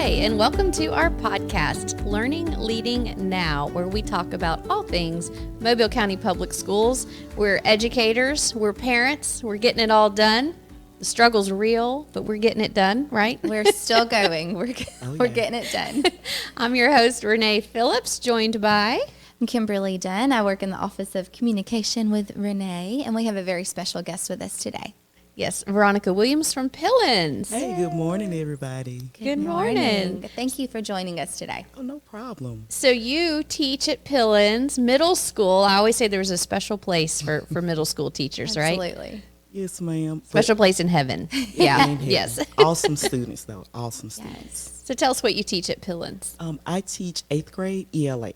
and welcome to our podcast, Learning, Leading Now, where we talk about all things Mobile County Public Schools. We're educators, we're parents, we're getting it all done. The struggle's real, but we're getting it done, right? We're still going. We're getting it done. I'm your host, Renee Phillips, joined by... I'm Kimberly Dunn. I work in the Office of Communication with Renee, and we have a very special guest with us today. Yes, Veronica Williams from Pillins. Hey, good morning, everybody. Good morning. Thank you for joining us today. Oh, no problem. So you teach at Pillins Middle School. I always say there's a special place for middle school teachers, right? Absolutely. Yes, ma'am. Special place in heaven. Yeah, In heaven. yes. Awesome students, though. Awesome students. Yes. So tell us what you teach at Pillins. I teach 8th grade ELA.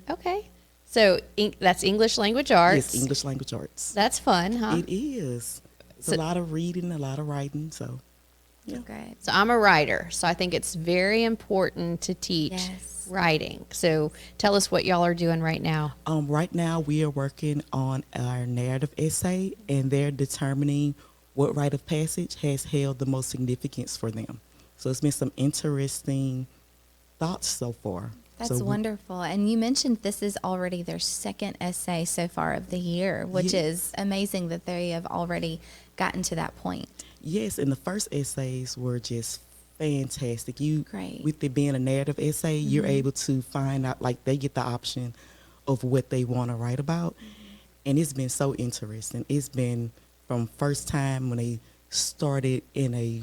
Okay. So that's English language arts. Yes, English language arts. That's fun, huh? It is. It's So- a lot of reading, a lot of writing, so. Yeah. Great. So I'm a writer, so I think it's very important to teach Yes. writing. So tell us what y'all are doing right now. Right now, we are working on our narrative essay, and they're determining what rite of passage has held the most significance for them. So it's been some interesting thoughts so far. That's So wonderful. And you mentioned this is already their second essay so far of the year, which is amazing that they have already gotten to that point. Yes, and the first essays were just fantastic. Great. With it being a narrative essay, you're able to find out, like, they get the option of what they want to write about. And it's been so interesting. It's been from first time when they started in a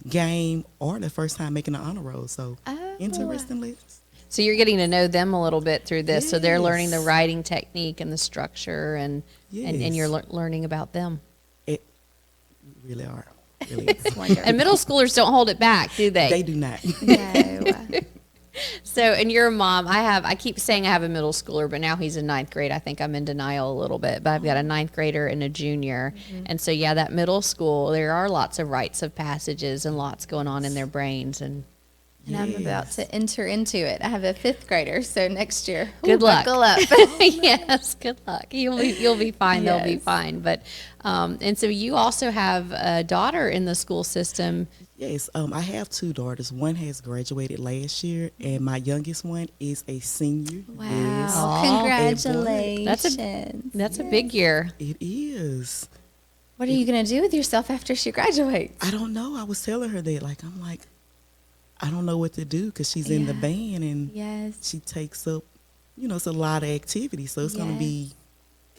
game or the first time making an honor roll. So interesting lessons. So you're getting to know them a little bit through this. So they're learning the Yes. writing technique and the structure, and you're Yes. learning about them. It really are. Really is. It's wonderful. And middle schoolers don't hold it back, do they? They do not. No. So, and you're a mom. I keep saying I have a middle schooler, but now he's in ninth grade. I think I'm in denial a little bit, but I've got a ninth grader and a junior. And so, yeah, that middle school, there are lots of rites of passages and lots going on in their brains. And And I'm about Yes. to enter into it. I have a 5th grader, so next year, Good luck. buckle up. yes, good luck. You'll be fine. They'll be Yes. fine. But, and so you also have a daughter in the school system. Yes, I have 2 daughters. One has graduated last year, and my youngest one is a senior. Wow. Yes, Congratulations. That's a big year. it is. What are you going to do with yourself after she graduates? I don't know. I was telling her that, I'm like, I don't know what to do because she's in the Yeah. band and Yes. she takes up, it's a lot of activity. So it's going Yes. to be,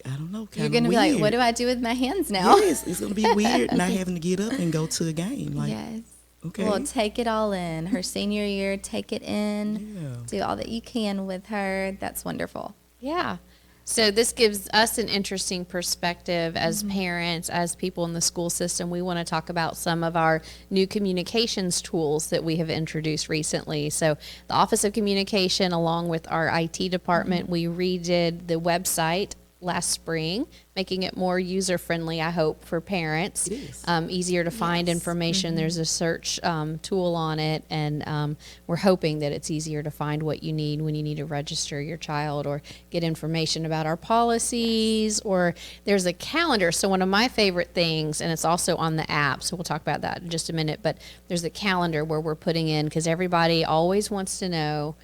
I don't know, You're kind going of to weird. be like, what do I do with my hands now? Yes, it's going to be weird not having to get up and go to a game. Like, Yes. okay. Well, take it all in. Her senior year, take it in. Yeah. Do all that you can with her. That's wonderful. Yeah. So this gives us an interesting perspective as parents, as people in the school system. We want to talk about some of our new communications tools that we have introduced recently. So the Office of Communication, along with our IT department, we redid the website last spring, making it more user-friendly, I hope, for parents. It is. Easier to find information. There's a search tool on it, and we're hoping that it's easier to find what you need when you need to register your child or get information about our policies, or there's a calendar. So one of my favorite things, and it's also on the app, so we'll talk about that in just a minute, but there's a calendar where we're putting in, because everybody always wants to know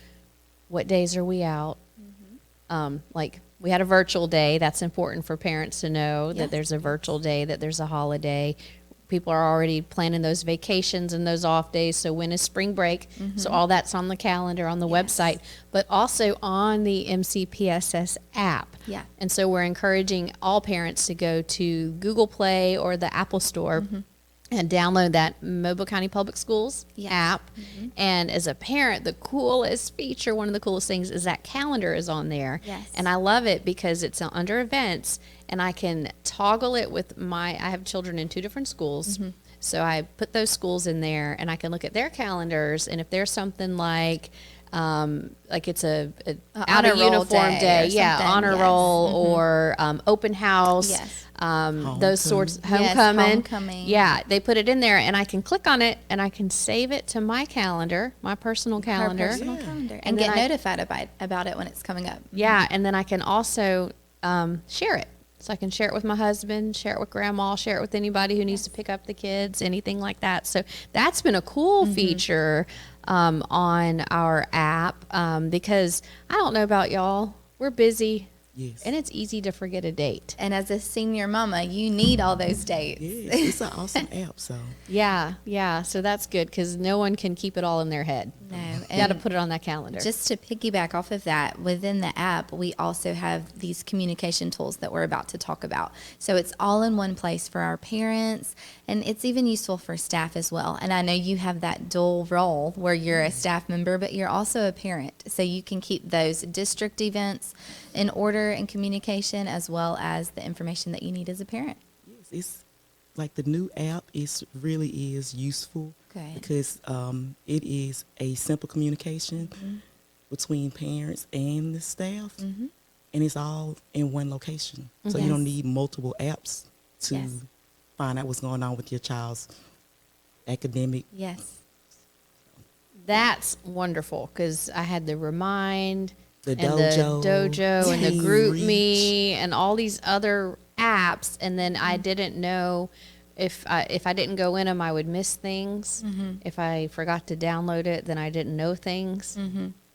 what days are we out. Like we had a virtual day. That's important for parents to know that there's a virtual day, that there's a holiday. People are already planning those vacations and those off days. So when is spring break? So all that's on the calendar, on the website, but also on the MCPSS app. Yeah. And so we're encouraging all parents to go to Google Play or the Apple Store and download that Mobile County Public Schools Yes. app. And as a parent, the coolest feature, one of the coolest things, is that calendar is on there. Yes. And I love it because it's under events, and I can toggle it with I have children in 2 different schools. So I put those schools in there, and I can look at their calendars, and if there's something like it's a out honor of roll uniform day day, or yeah, something, honor yes. roll, or open house, Yes. those sorts, Yes, homecoming. yeah, they put it in there, and I can click on it, and I can save it to my calendar, my personal Her calendar. personal Yeah. calendar. And And then get I- notified about it when it's coming up. Yeah, and then I can also share it. So I can share it with my husband, share it with grandma, share it with anybody who needs to pick up the kids, anything like that. So that's been a cool feature on our app because I don't know about y'all. We're busy. Yes. And it's easy to forget a date. And as a senior mama, you need all those dates. Yes, it's an awesome app. So Yeah. So that's good because no one can keep it all in their head. No, You got to put it on that calendar. Just to piggyback off of that, within the app, we also have these communication tools that we're about to talk about. So it's all in one place for our parents, and it's even useful for staff as well. And I know you have that dual role where you're a staff member, but you're also a parent. So you can keep those district events in order and communication as well as the information that you need as a parent. yes, it's like the new app really is useful. Good. Because it is a simple communication between parents and the staff, and it's all in one location. So you don't need multiple apps to Yes. find out what's going on with your child's academic. Yes. That's wonderful because I had the Remind, The and Dojo, the Dojo, and the Teen Group Reach. Me, and all these other apps, and then I didn't know if I didn't go in them, I would miss things. If I forgot to download it, then I didn't know things.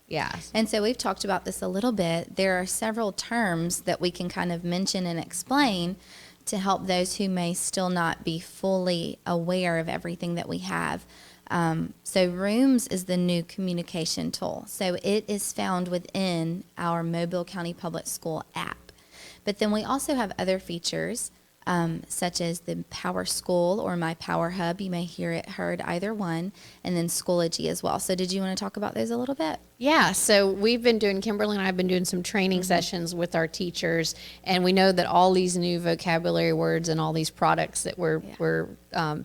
Yeah. And so we've talked about this a little bit. There are several terms that we can kind of mention and explain to help those who may still not be fully aware of everything that we have. So Rooms is the new communication tool. So it is found within our Mobile County Public School app. But then we also have other features such as the Power School or My Power Hub. You may hear it heard either one, and then Schoology as well. So did you want to talk about those a little bit? Yeah, so we've been doing, Kimberly and I have been doing some training sessions with our teachers, and we know that all these new vocabulary words and all these products that we're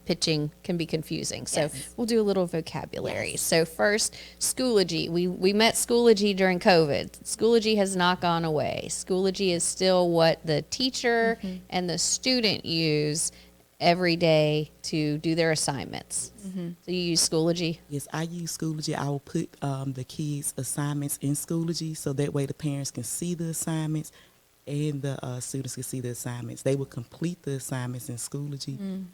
pitching can be confusing. So Yes. we'll do a little vocabulary. Yes. So first, Schoology. We met Schoology during COVID. Schoology has not gone away. Schoology is still what the teacher and the student use every day to do their assignments. So you use Schoology? Yes, I use Schoology. I will put the kids' assignments in Schoology so that way the parents can see the assignments and the students can see the assignments. They will complete the assignments in Schoology,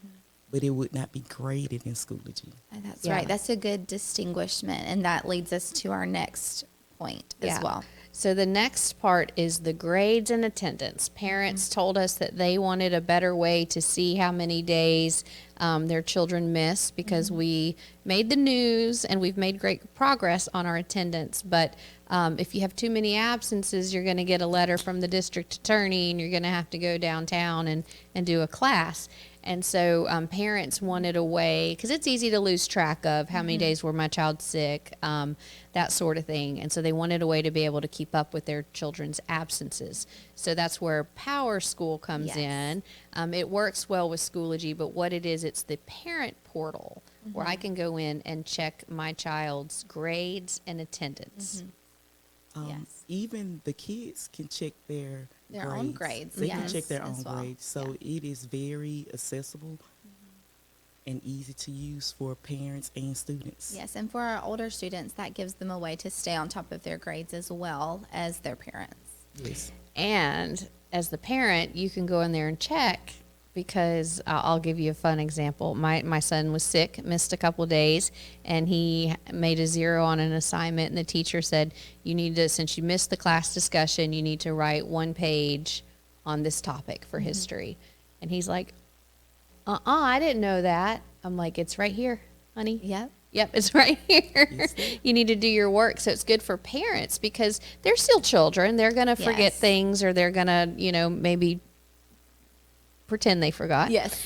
but it would not be graded in Schoology. Oh, that's Yeah. right. That's a good distinguishment, and that leads us to our next point as well. So the next part is the grades and attendance. Parents told us that they wanted a better way to see how many days their children miss because we made the news and we've made great progress on our attendance. But if you have too many absences, you're going to get a letter from the district attorney and you're going to have to go downtown and do a class. And so parents wanted a way, because it's easy to lose track of how many days were my child sick, that sort of thing. And so they wanted a way to be able to keep up with their children's absences. So that's where Power School comes Yes. in. It works well with Schoology, but what it is, it's the parent portal where I can go in and check my child's grades and attendance. Yes. Even the kids can check their own grades, They can yes, check their own as well. grades. So it is very accessible and easy to use for parents and students. Yes, and for our older students, that gives them a way to stay on top of their grades as well as their parents. Yes. And as the parent, you can go in there and check because I'll give you a fun example. My son was sick, missed a couple of days, and he made a 0 on an assignment, and the teacher said, you need to, since you missed the class discussion, you need to write 1 page on this topic for history. And he's like, I didn't know that. I'm like, it's right here, honey. Yep. Yep, it's right here. Yes. You need to do your work. So it's good for parents because they're still children. They're going to forget Yes. things, or they're going to, maybe pretend they forgot. Yes.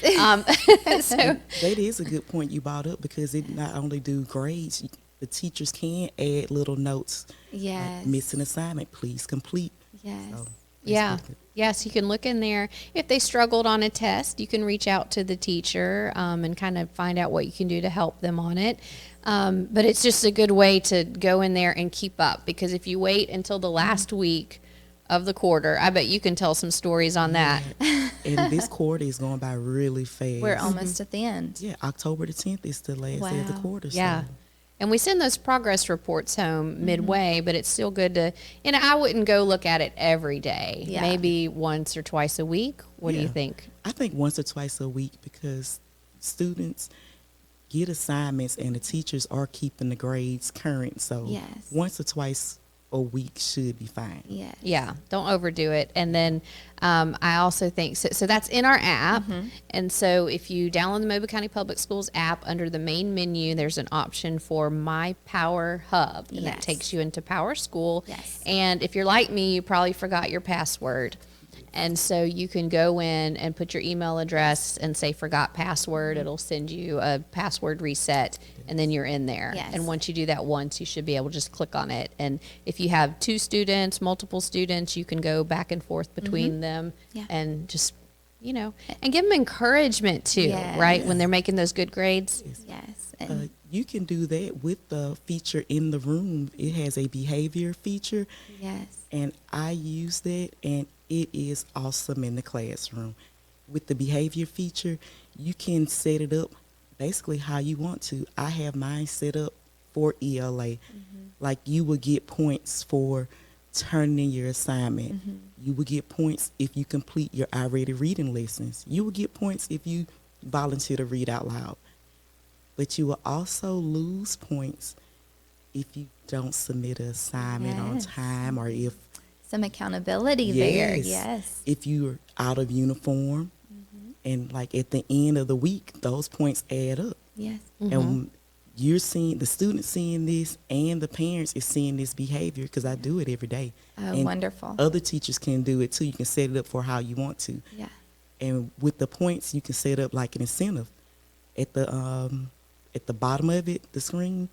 So That is a good point you brought up because it not only do grades, the teachers can add little notes. Yes. Missing assignment, please complete. Yes. So that's yeah. pretty good. Yes, you can look in there. If they struggled on a test, you can reach out to the teacher and kind of find out what you can do to help them on it. But it's just a good way to go in there and keep up because if you wait until the last week of the quarter, I bet you can tell some stories on that. And this quarter is going by really fast. We're almost at the end. Yeah, October the 10th is the last day of the Wow. quarter. Yeah. So And we send those progress reports home midway, but it's still good to, I wouldn't go look at it every day. Yeah. Maybe once or twice a week. What do you Yeah. think? I think once or twice a week, because students get assignments and the teachers are keeping the grades current. So Yes. once or twice a week should be fine. Yes. Yeah, don't overdo it. And then I also think, so that's in our app. And so if you download the Mobile County Public Schools app, under the main menu, there's an option for My Power Hub. And that Yes. takes you into Power School. Yes. And if you're like me, you probably forgot your password. And so you can go in and put your email address and say forgot password. It'll send you a password reset, and then you're in there. Yes. And once you do that once, you should be able to just click on it. And if you have 2 students, multiple students, you can go back and forth between them Yeah. and just, and give them encouragement too, right? When they're making those good grades. Yes. And You can do that with the feature in the room. It has a behavior feature, yes. and I use that, and it is awesome in the classroom. With the behavior feature, you can set it up basically how you want to. I have mine set up for ELA. Like, you will get points for turning in your assignment. You will get points if you complete your I-rated reading lessons. You will get points if you volunteer to read out loud. But you will also lose points if you don't submit an assignment on Yes. time, or if Some accountability there. Yes. Yes. if you're out of uniform. And like at the end of the week, those points add up. Yes. And you're seeing, the students seeing this, and the parents is seeing this behavior, because I do it every day. Oh, And wonderful. Other teachers can do it too. You can set it up for how you want to. Yeah. And with the points, you can set up like an incentive at the bottom of it, the screen,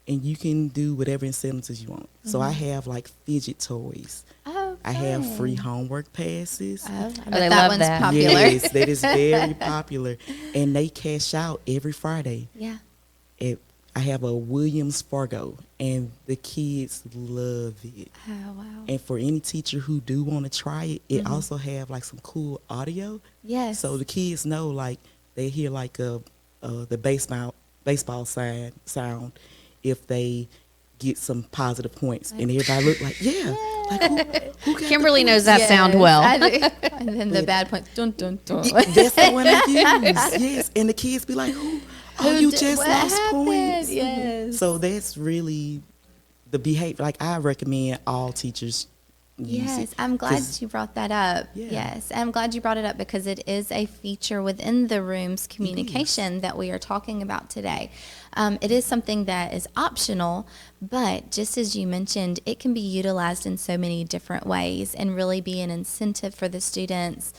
and you can do whatever incentives you want. So I have like fidget toys. Oh, I have fun. free homework passes. Oh, I they bet that love one's that. popular. Yes, that is very popular, and they cash out every Friday. Yeah. I have a Williams Fargo, and the kids love it. Oh, wow. And for any teacher who do want to try it, it also have like some cool audio. Yes. So the kids know, like, they hear like the baseball sound if they get some positive points, and everybody look like, like who got the Kimberly knows points? that sound well. I do. And then the bad points. Dun, dun, dun. That's the one I use. Yes, and the kids be like, "Who? Oh, Who you did- just what lost happened?" points." Yes. So that's really the behavior. Like, I recommend all teachers use Yes, it. I'm glad 'Cause- you brought that up. Yeah. Yes, I'm glad you brought it up because it is a feature within the room's communication that we are talking about today. It is something that is optional, but just as you mentioned, it can be utilized in so many different ways and really be an incentive for the students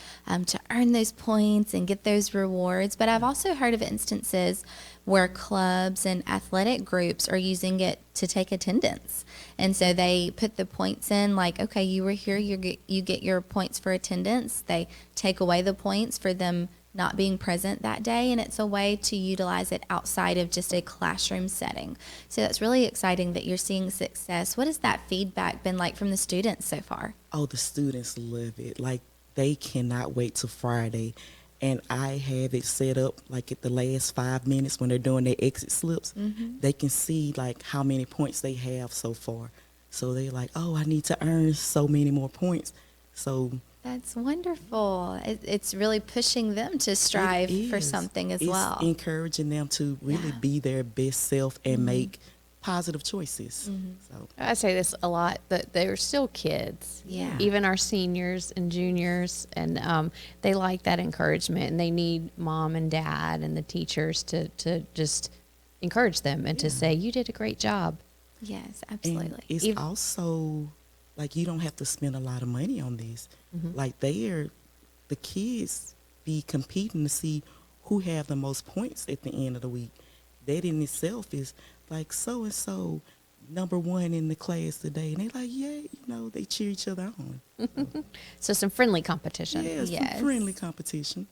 to earn those points and get those rewards. But I've also heard of instances where clubs and athletic groups are using it to take attendance. And so they put the points in, like, okay, you were here, you get your points for attendance. They take away the points for them not being present that day, and it's a way to utilize it outside of just a classroom setting. So that's really exciting that you're seeing success. What has that feedback been like from the students so far? Oh, the students love it. Like, they cannot wait till Friday. And I have it set up like at the last 5 minutes when they're doing their exit slips. They can see like how many points they have so far. So they're like, oh, I need to earn so many more points. So That's wonderful. It's really pushing them to strive it for is. something as It's well. encouraging them to really Yeah. be their best self and make positive choices. So I say this a lot, that they're still kids. Yeah. Even our seniors and juniors, and they like that encouragement, and they need mom and dad and the teachers to just encourage them and to say, you did a great job. Yes, and absolutely. it's Ev- also like, you don't have to spend a lot of money on this. Like, the kids be competing to see who have the most points at the end of the week. That in itself is like, so and so number one in the class today, and they like, yeah, they cheer each other on. So some friendly competition. Yeah, it's Yes. some friendly competition.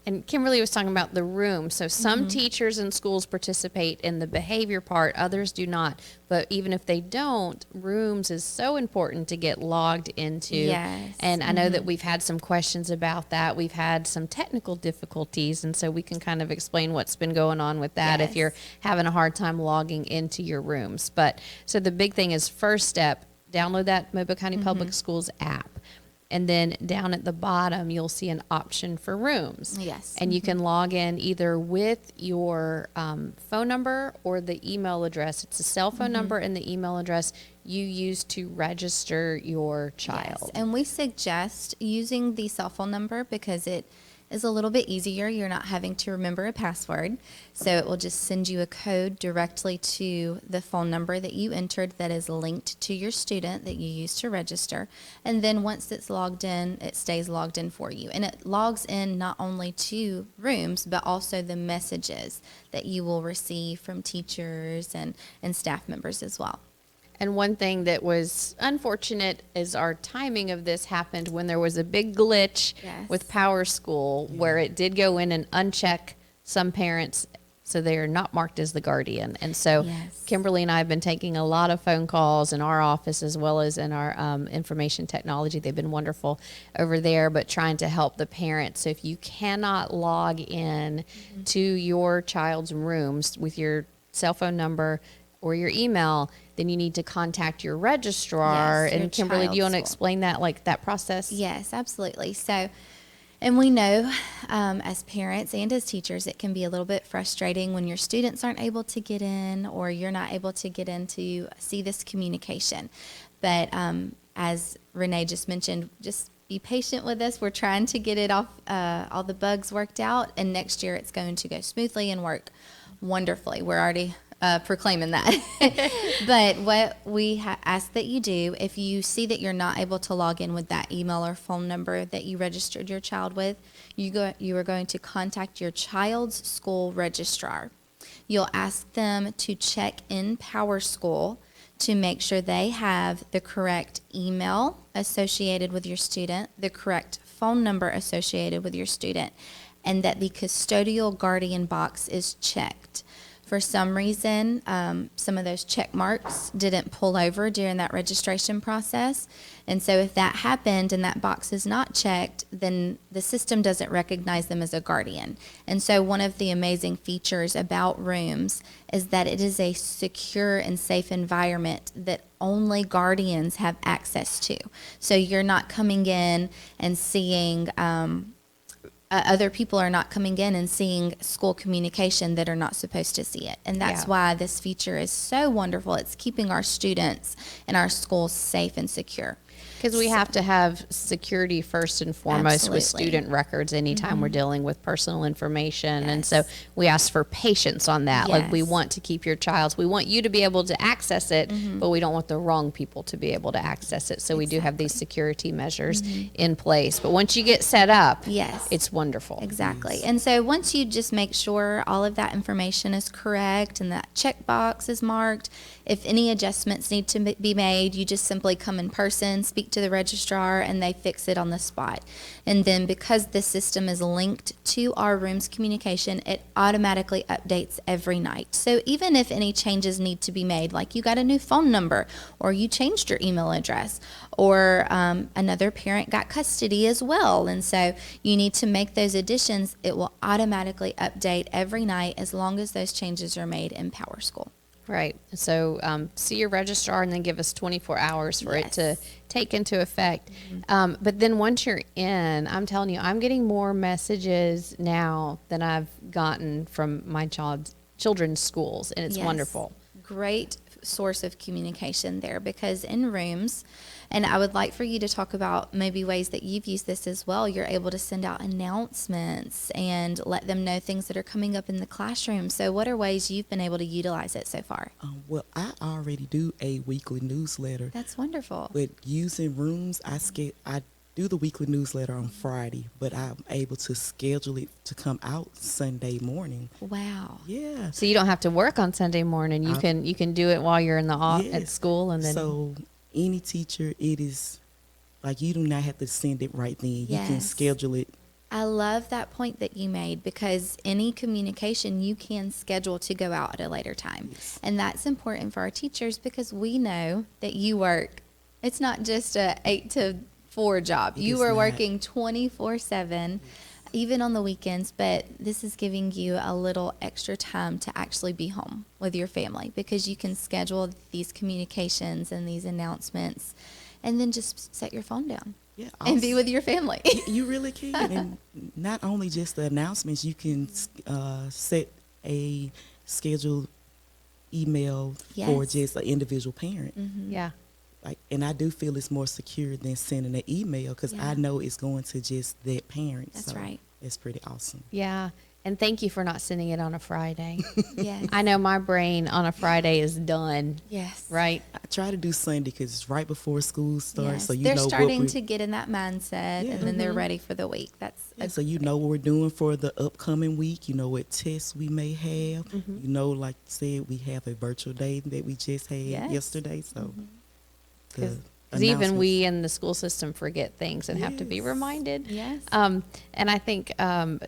And Kimberly was talking about the room. So some teachers and schools participate in the behavior part, others do not. But even if they don't, rooms is so important to get logged into. Yes. And I know that we've had some questions about that. We've had some technical difficulties, and so we can kind of explain what's been going on with that if Yes. you're having a hard time logging into your rooms. But so the big thing is, first step, download that Mobile County Public Schools app. And then down at the bottom, you'll see an option for rooms. Yes. And you can log in either with your phone number or the email address. It's a cell phone number and the email address you use to register your child. Yes. And we suggest using the cell phone number because it is a little bit easier. You're not having to remember a password. So it will just send you a code directly to the phone number that you entered that is linked to your student that you use to register. And then once it's logged in, it stays logged in for you. And it logs in not only to rooms, but also the messages that you will receive from teachers and staff members as well. And one thing that was unfortunate is our timing of this happened when there was a big glitch Yes. with Power School where it did go in and uncheck some parents, so they are not marked as the guardian. And so Yes. Kimberly and I have been taking a lot of phone calls in our office as well as in our information technology. They've been wonderful over there, but trying to help the parents. So if you cannot log in to your child's rooms with your cell phone number or your email, then you need to contact your registrar. Yes, your And Kimberly, do you want to child's school. explain that, like that process? Yes, absolutely. So, and we know as parents and as teachers, it can be a little bit frustrating when your students aren't able to get in or you're not able to get in to see this communication. But as Renee just mentioned, just be patient with us. We're trying to get it off, all the bugs worked out, and next year it's going to go smoothly and work wonderfully. We're already proclaiming that. But what we ask that you do, if you see that you're not able to log in with that email or phone number that you registered your child with, you are going to contact your child's school registrar. You'll ask them to check in Power School to make sure they have the correct email associated with your student, the correct phone number associated with your student, and that the custodial guardian box is checked. For some reason, some of those check marks didn't pull over during that registration process. And so if that happened and that box is not checked, then the system doesn't recognize them as a guardian. And so one of the amazing features about rooms is that it is a secure and safe environment that only guardians have access to. So you're not coming in and seeing other people are not coming in and seeing school communication that are not supposed to see it. And that's why this feature is so wonderful. It's keeping our students and our schools safe and secure. Because we have to have security first and foremost with Absolutely. student records anytime we're dealing with personal information. And Yes. so we ask for patience on that. Like, we Yes. want to keep your child's, we want you to be able to access it, but we don't want the wrong people to be able to access it. So we do have these security measures in place. But once you get set up, Yes. it's wonderful. Exactly. And so once you just make sure all of that information is correct and that checkbox is marked, if any adjustments need to be made, you just simply come in person, speak to the registrar, and they fix it on the spot. And then because the system is linked to our room's communication, it automatically updates every night. So even if any changes need to be made, like you got a new phone number or you changed your email address or another parent got custody as well, and so you need to make those additions, it will automatically update every night as long as those changes are made in Power School. Right. So see your registrar and then give us 24 hours for it to Yes. take into effect. But then once you're in, I'm telling you, I'm getting more messages now than I've gotten from my children's schools, and it's Yes. wonderful. Great source of communication there, because in rooms, and I would like for you to talk about maybe ways that you've used this as well. You're able to send out announcements and let them know things that are coming up in the classroom. So what are ways you've been able to utilize it so far? Well, I already do a weekly newsletter, That's wonderful. but using rooms, I do the weekly newsletter on Friday, but I'm able to schedule it to come out Sunday morning. Wow. Yeah. So you don't have to work on Sunday morning. You can do it while you're in the at Yes. school, and then So any teacher, it is like you do not have to send it right then. You can Yes. schedule it I love that point that you made, because any communication you can schedule to go out at a later time. Yes. And that's important for our teachers, because we know that you work. It's not just a 8 to 4 job. It You is are not. working 24/7, even on the weekends, but this is giving you a little extra time to actually be home with your family, because you can schedule these communications and these announcements and then just set your phone down Yeah, and be also- with your family. You really can. And not only just the announcements, you can set a scheduled email for Yes. just an individual parent. Yeah. Like, and I do feel it's more secure than sending an email, because Yeah. I know it's going to just that parent. That's so right. It's pretty awesome. Yeah. And thank you for not sending it on a Friday. Yes. I know my brain on a Friday is done, Yes. right? I try to do Sunday because it's right before school starts, Yes. so you They're know starting what to get in that mindset, Yeah. and then they're ready for the week. That's yeah, so you know what we're doing for the upcoming week. You know what tests we may have. You know, like you said, we have a virtual day that we just had Yes. yesterday. So the Because even announcements- we in the school system forget things and have to be Yes. reminded. Yes. And I think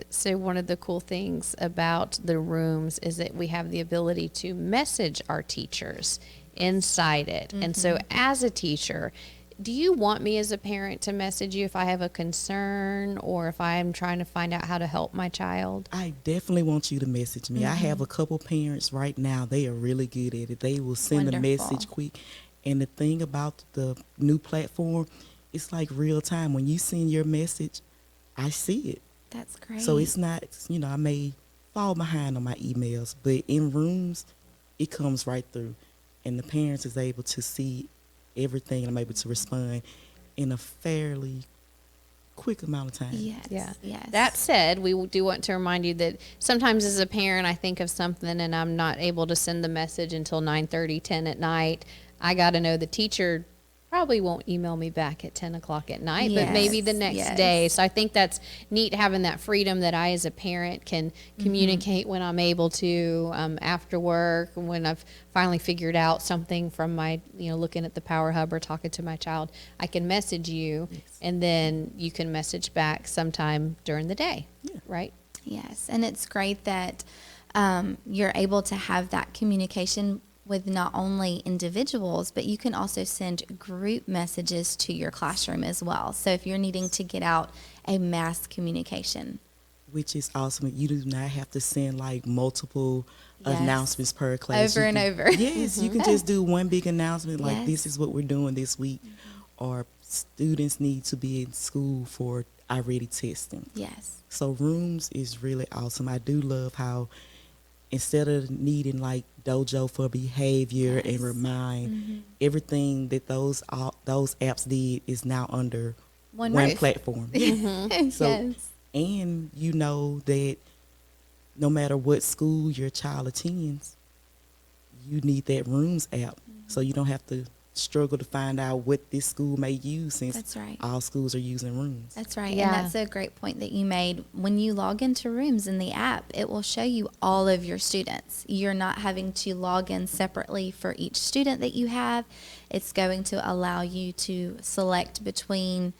so. One of the cool things about the rooms is that we have the ability to message our teachers inside it. And so, as a teacher, do you want me as a parent to message you if I have a concern or if I'm trying to find out how to help my child? I definitely want you to message me. I have a couple parents right now. They are really good at it. They will send a Wonderful. message quick. And the thing about the new platform, it's like real time. When you send your message, I see it. That's great. So it's not, I may fall behind on my emails, but in rooms, it comes right through. And the parents is able to see everything, and I'm able to respond in a fairly quick amount of time. Yes. Yeah. Yes. That said, we do want to remind you that sometimes as a parent, I think of something and I'm not able to send the message until 9:30, 10 at night. I got to know the teacher probably won't email me back at 10 o'clock at night, but maybe the Yes, next yes. day. So I think that's neat, having that freedom that I, as a parent, can communicate when I'm able to, after work, when I've finally figured out something from my, looking at the Power Hub or talking to my child. I can message you, and then you can message back sometime during the day, right? Yes, and it's great that you're able to have that communication with not only individuals, but you can also send group messages to your classroom as well. So if you're needing to get out a mass communication. Which is awesome. You do not have to send like multiple Yes. announcements per class. Over You and can- over. Yes, you can just do one big announcement like Yes. this is what we're doing this week, or students need to be in school for already testing. Yes. So rooms is really awesome. I do love how instead of needing like Dojo for behavior and Yes. remind, everything that those apps did is now under One one roof. platform. So Yes. and you know that no matter what school your child attends, you need that rooms app, so you don't have to struggle to find out what this school may use, since That's right. all schools are using rooms. That's right. Yeah. And that's a great point that you made. When you log into Rooms in the app, it will show you all of your students. You're not having to log in separately for each student that you have. It's going to allow you to select between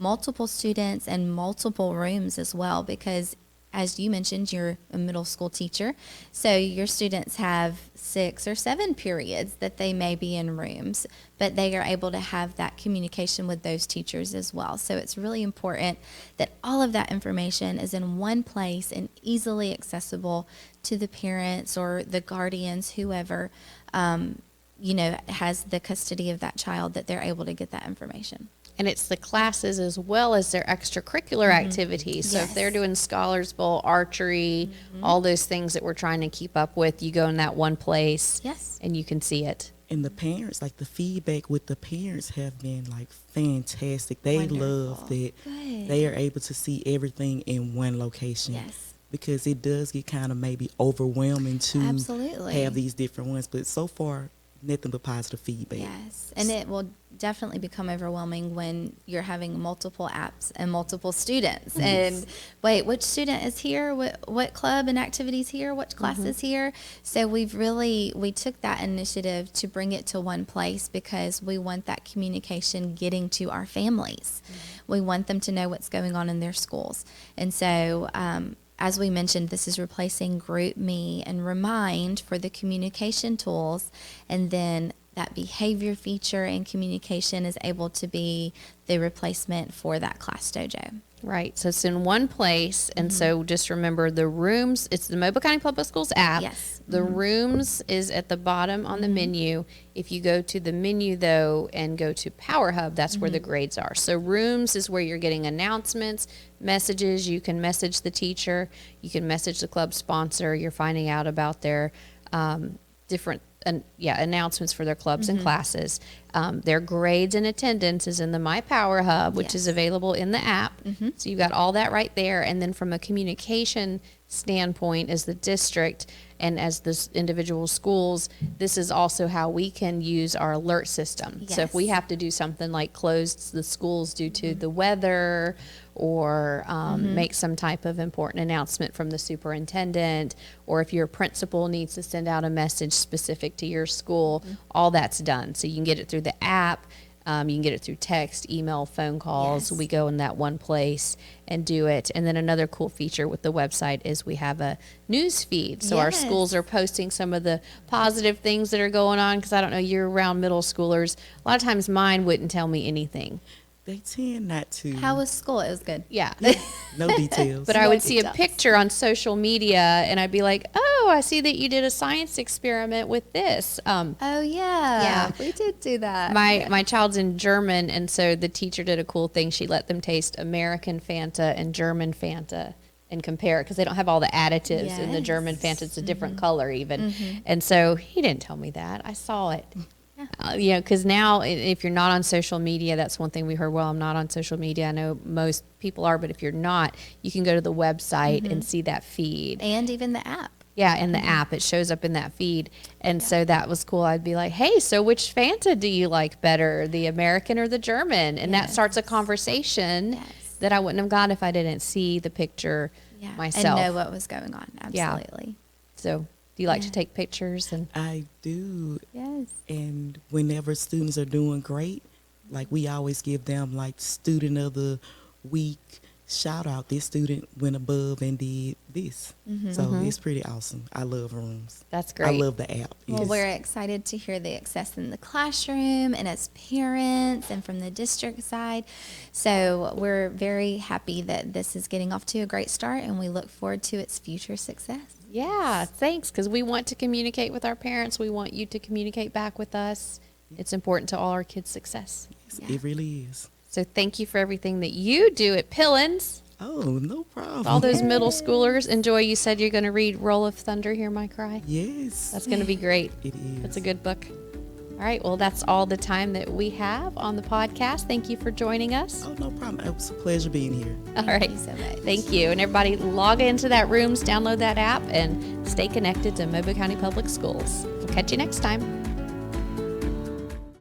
multiple students and multiple rooms as well, because as you mentioned, you're a middle school teacher, so your students have 6 or 7 periods that they may be in rooms, but they are able to have that communication with those teachers as well. So it's really important that all of that information is in one place and easily accessible to the parents or the guardians, whoever, has the custody of that child, that they're able to get that information. And it's the classes as well as their extracurricular activities. So if they're Yes. doing Scholars Bowl, archery, all those things that we're trying to keep up with, you go in that one place Yes. and you can see it. And the parents, like the feedback with the parents have been like fantastic. They love Wonderful. that Good. they are able to see everything in one location. Yes. Because it does get kind of maybe overwhelming to Absolutely. have these different ones. But so far, nothing but positive feedback. Yes, and it will definitely become overwhelming when you're having multiple apps and multiple students. Yes. And wait, which student is here? What club and activities here? What class is here? So we took that initiative to bring it to one place because we want that communication getting to our families. We want them to know what's going on in their schools. And so, as we mentioned, this is replacing GroupMe and Remind for the communication tools, and then that behavior feature and communication is able to be the replacement for that Class Dojo. Right. So it's in one place. And so just remember the rooms, it's the Mobile County Public Schools app. Yes. The rooms is at the bottom on the menu. If you go to the menu, though, and go to Power Hub, that's where the grades are. So rooms is where you're getting announcements, messages. You can message the teacher. You can message the club sponsor. You're finding out about their different announcements for their clubs and classes. Their grades and attendance is in the My Power Hub, which is available in the app. So you've got all that right there. And then from a communication standpoint, as the district and as the individual schools, this is also how we can use our alert system. So if we have to do something like close the schools due to the weather, or make some type of important announcement from the superintendent, or if your principal needs to send out a message specific to your school, all that's done. So you can get it through the app, you can get it through text, email, phone calls. Yes. We go in that one place and do it. And then another cool feature with the website is we have a news feed. So our Yes. schools are posting some of the positive things that are going on, because I don't know, you're around middle schoolers. A lot of times mine wouldn't tell me anything. They tend not to. How was school? It was good. Yeah. No details. But I No would see a details. picture on social media and I'd be like, oh, I see that you did a science experiment with this. Oh, yeah. Yeah. We did do that. My child's in German, and so the teacher did a cool thing. She let them taste American Fanta and German Fanta and compare it, because they don't have all the additives in the German Fanta. It's a different color even. And so he didn't tell me that. I saw it. Because now if you're not on social media, that's one thing we heard. Well, I'm not on social media. I know most people are, but if you're not, you can go to the website and see that feed. And even the app. Yeah, in the app, it shows up in that feed. And so that was cool. I'd be like, hey, so which Fanta do you like better, the American or the German? And that starts a conversation that I wouldn't have got if I didn't see the picture myself. And know what was going on. Absolutely. So do you like to take pictures? And I do. Yes. And whenever students are doing great, like we always give them like student of the week shout out. This student went above and did this. So it's pretty awesome. I love rooms. That's great. I love the app. Well, Yes. we're excited to hear the success in the classroom and as parents and from the district side. So we're very happy that this is getting off to a great start, and we look forward to its future success. yeah, thanks, because we want to communicate with our parents. We want you to communicate back with us. It's important to all our kids' success. It really is. So thank you for everything that you do at Pillins. Oh, no problem. All those middle schoolers enjoy. You said you're going to read Roll of Thunder, Hear My Cry. Yes. That's going to be great. It is. That's a good book. All right, well, that's all the time that we have on the podcast. Thank you for joining us. Oh, no problem. It was a pleasure being here. All right. Thank you so much. Thank you. And everybody log into that Rooms, download that app, and stay connected to Mobile County Public Schools. We'll catch you next time.